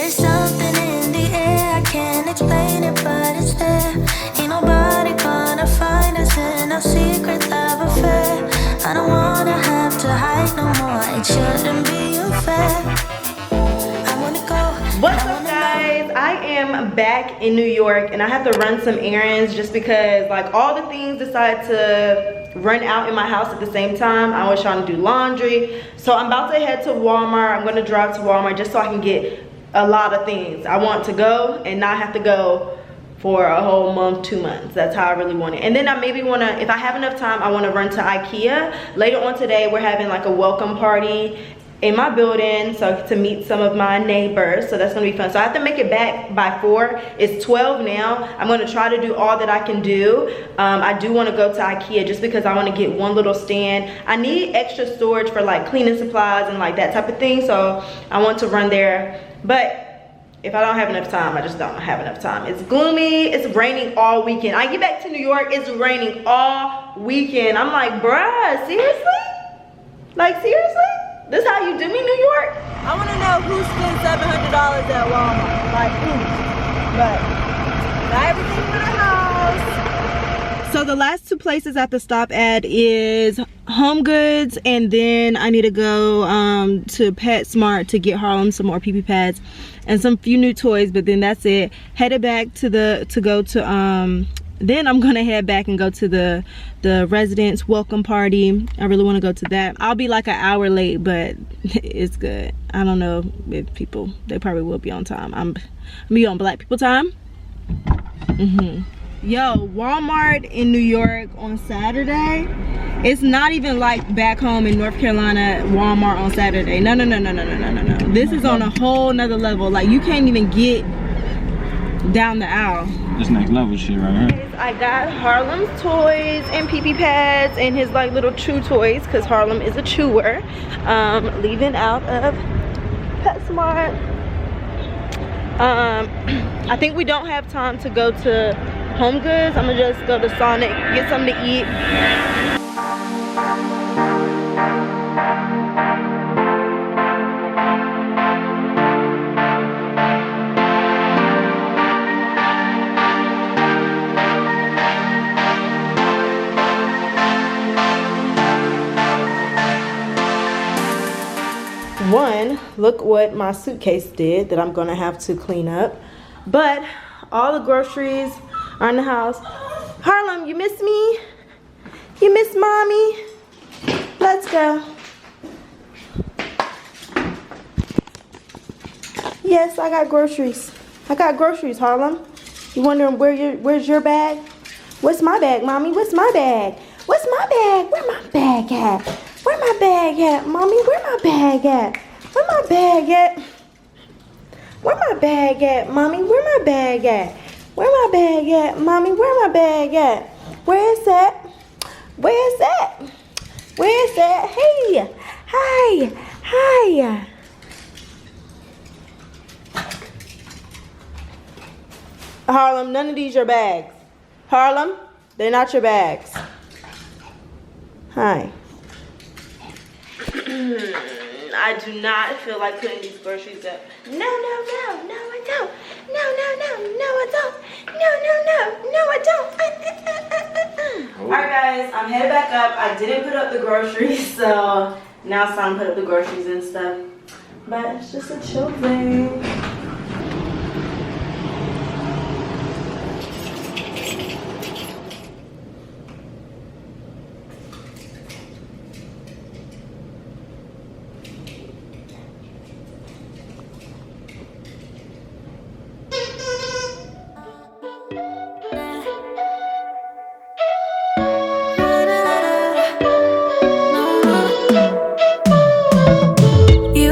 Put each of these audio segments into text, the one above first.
There's something in the air, I can't explain it, but it's there. Ain't nobody gonna find us in our secret love affair. I don't wanna have to hide no more, it shouldn't be unfair. I wanna go. What's up, guys? I am back in New York and I have to run some errands just because like all the things decided to run out in my house at the same time. I was trying to do laundry. So I'm about to head to Walmart. I'm gonna drive to Walmart just so I can get a lot of things. I want to go and not have to go for a whole month, 2 months. That's how I really want it. And then I maybe wanna, if I have enough time, I wanna run to IKEA. Later on today, we're having like a welcome party in my building, so to meet some of my neighbors, so that's gonna be fun. So I have to make it back by 4. It's 12 now. I'm gonna try to do all that I can do. I do wanna go to IKEA just because I wanna get one little stand. I need extra storage for like cleaning supplies and like that type of thing, so I want to run there. But if I don't have enough time, I just don't have enough time. It's gloomy, it's raining all weekend. I get back to New York, it's raining all weekend. I'm like, bruh, seriously? Like, seriously? This how you do me, New York? I want to know who spent $700 at Walmart. Like, who? But got everything for the house. So the last 2 places I have to stop at is Home Goods, and then I need to go to PetSmart to get Harlem some more pee-pee pads and some few new toys. But then that's it. Headed back to then I'm gonna head back and go to the residence welcome party. I really want to go to that. I'll be like an hour late, but it's good. I don't know if people, they probably will be on time. I'm be on black people time. Yo, Walmart in New York on Saturday, it's not even like back home in North Carolina Walmart on Saturday. No. This is on a whole nother level. Like, you can't even get down the aisle. This next level shit right here. I got Harlem's toys and pee-pee pads and his like little chew toys, because Harlem is a chewer. Leaving out of PetSmart. I think we don't have time to go to Home Goods. I'm gonna just go to Sonic, get something to eat. One, look what my suitcase did that I'm gonna have to clean up. But all the groceries are in the house. Harlem, you miss me? You miss mommy? Let's go. Yes, I got groceries. I got groceries, Harlem. You wondering where's your bag? What's my bag, mommy? What's my bag? What's my bag? Where my bag at? Where my bag at, mommy? Where my bag at? Where my bag at? Where my bag at, mommy? Where my bag at? Where my bag at, mommy? Where my bag at? Where is that? Where is that? Where is that? Hey! Hi! Hi! Harlem, none of these your bags. Harlem, they're not your bags. Hi. I do not feel like putting these groceries up. No, I don't. No, I don't. No, I don't. Alright guys, I'm headed back up. I didn't put up the groceries, so now it's time to put up the groceries and stuff. But it's just a chill thing.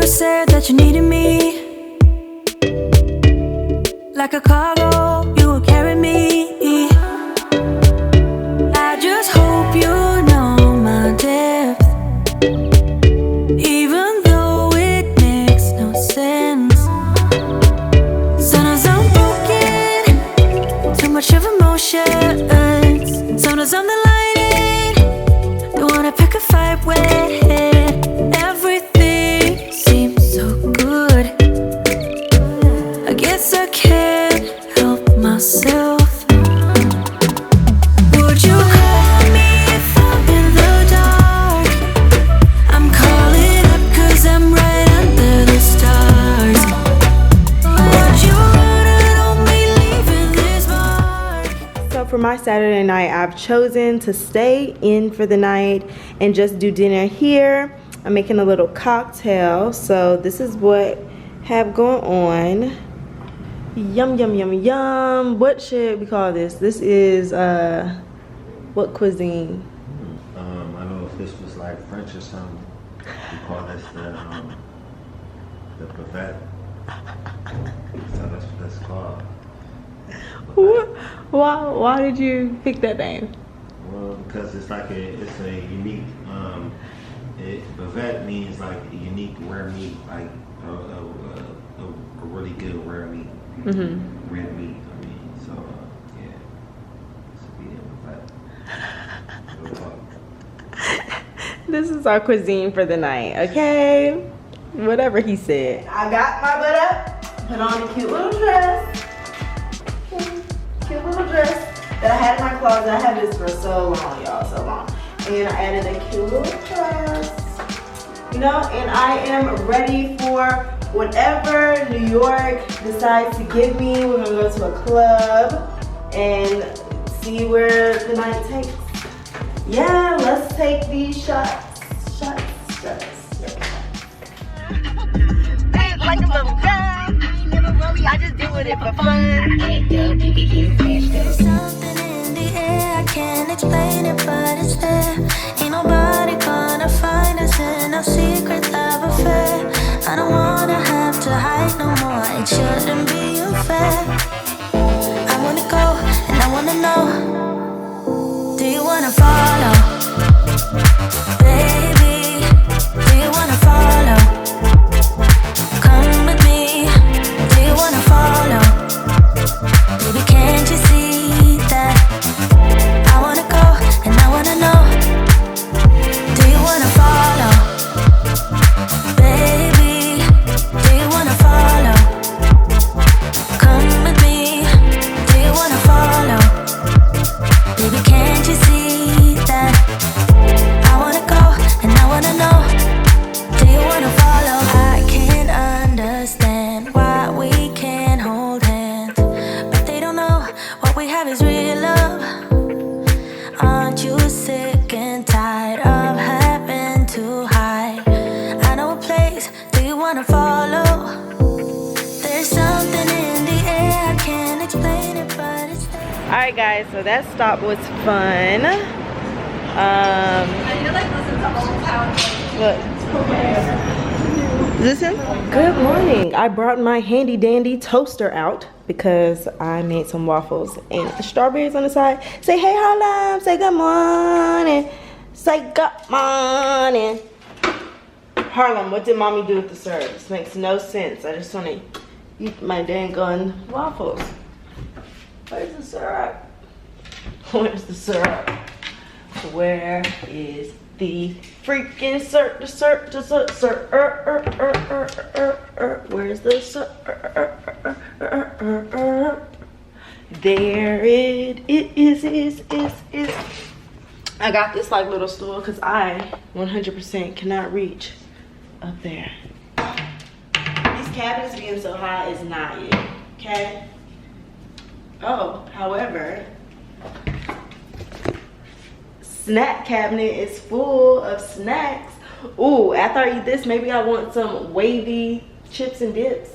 Said that you needed me like a cargo, you will carry me. I just hope you know my depth, even though it makes no sense. Sometimes I'm broken, too much of emotions. Sometimes I'm the lightning, don't wanna pick a fight with. Everything seems so good. for my Saturday night, I've chosen to stay in for the night and just do dinner here. I'm making a little cocktail, so this is what I have going on. Yum, yum, yum, yum. What should we call this? This is, what cuisine? I don't know if this was like French or something. We call this the bavette. So that's what that's called. Why did you pick that name? Well, because it's like it's a unique, bavette means like a unique rare meat, like a really good rare meat. Mm-hmm. Red meat, I mean, so yeah. This would be a bavette. This is our cuisine for the night, okay? Whatever he said. I got my butt up, put on a cute little dress. Cute little dress that I had in my closet. I had this for so long, y'all, so long. And I added a cute little dress, you know, and I am ready for whatever New York decides to give me. We're gonna go to a club and see where the night takes. Yeah, let's take these shots. Like a little girl, I just do it for fun. There's something in the air, I can't explain it, but it's there. Ain't nobody gonna find us in our secret love affair. I don't wanna have to hide no more, it shouldn't be unfair. I wanna go and I wanna know, do you wanna follow? Baby, do you wanna follow? Come with me, do you wanna follow? Baby, can't you see that? I wanna go and I wanna know, do you wanna follow? Baby, do you wanna follow? Come with me, do you wanna follow? Baby, can't you see that? I wanna go and I wanna know, do you wanna follow? I can't understand why we can't hold hands, but they don't know what we have is real love. Aren't you sick and tired of having to hide? I know a place, do you wanna follow? There's something in the air, I can't explain it, but it's there. Alright guys, so that stop was fun. I feel like listen to Old Town. Look. Is this him? Good morning. I brought my handy dandy toaster out because I made some waffles and the strawberries on the side. Say hey Harlem, say good morning. Say good morning. Harlem, what did mommy do with the syrup? This makes no sense. I just want to eat my dang on waffles. Where's the syrup? Where's the syrup? Where is the freaking syrup? The syrup, the syrup, where's the syrup? There it is. I got this like little stool because I 100% cannot reach up there. These cabinets being so high is not it, okay? Oh, however, snack cabinet is full of snacks. Ooh, after I eat this, maybe I want some wavy chips and dips.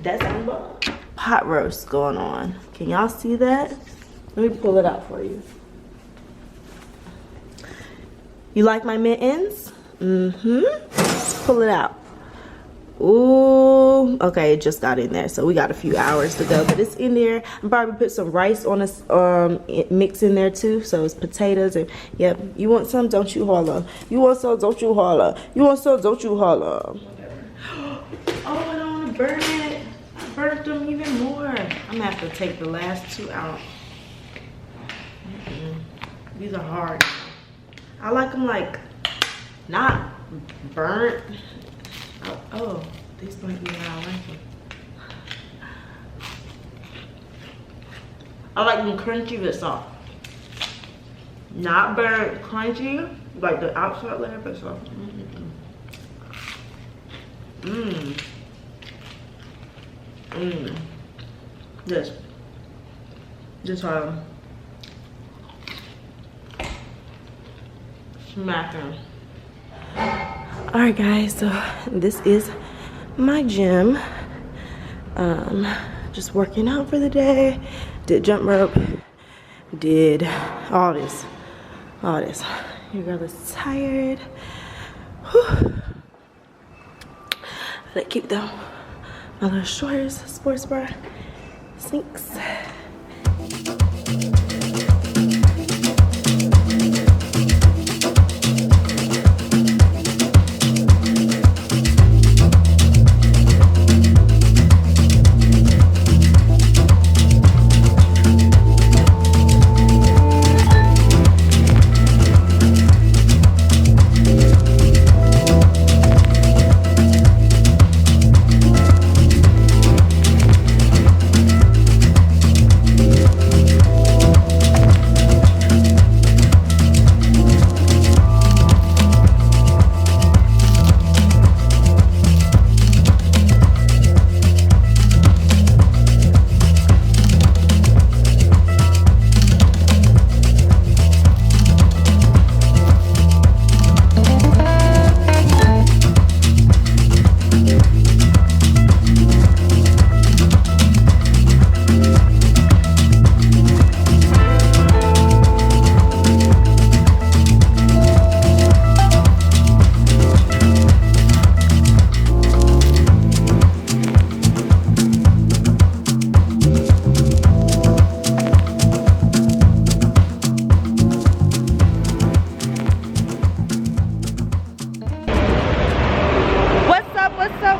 That sounds fun. Pot roast going on. Can y'all see that? Let me pull it out for you. You like my mittens? Let's pull it out. Ooh, okay, it just got in there, so we got a few hours to go, but it's in there. I'm probably put some rice on this mix in there too, so it's potatoes and yep. You want some? Don't you holler. You want some? Don't you holler. You want some? Don't you holler. Oh, I don't want to burn it. I burnt them even more. I'm gonna have to take the last two out. These are hard. I like them like not burnt. Oh, these might be how I like them. I like them crunchy but soft. Not burnt, crunchy, like the outside layer but soft. This. Just smacking. All right, guys. So this is my gym. Just working out for the day. Did jump rope. Did all this. Your girl is tired. Whew. Let's keep them. My little shorts, sports bra, sneaks.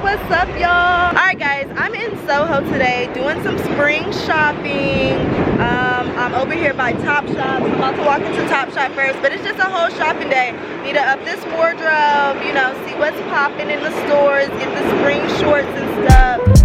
What's up, y'all? Alright guys, I'm in Soho today doing some spring shopping. I'm over here by Topshop. I'm about to walk into Topshop first, but it's just a whole shopping day. Need to up this wardrobe, you know, see what's popping in the stores, get the spring shorts and stuff.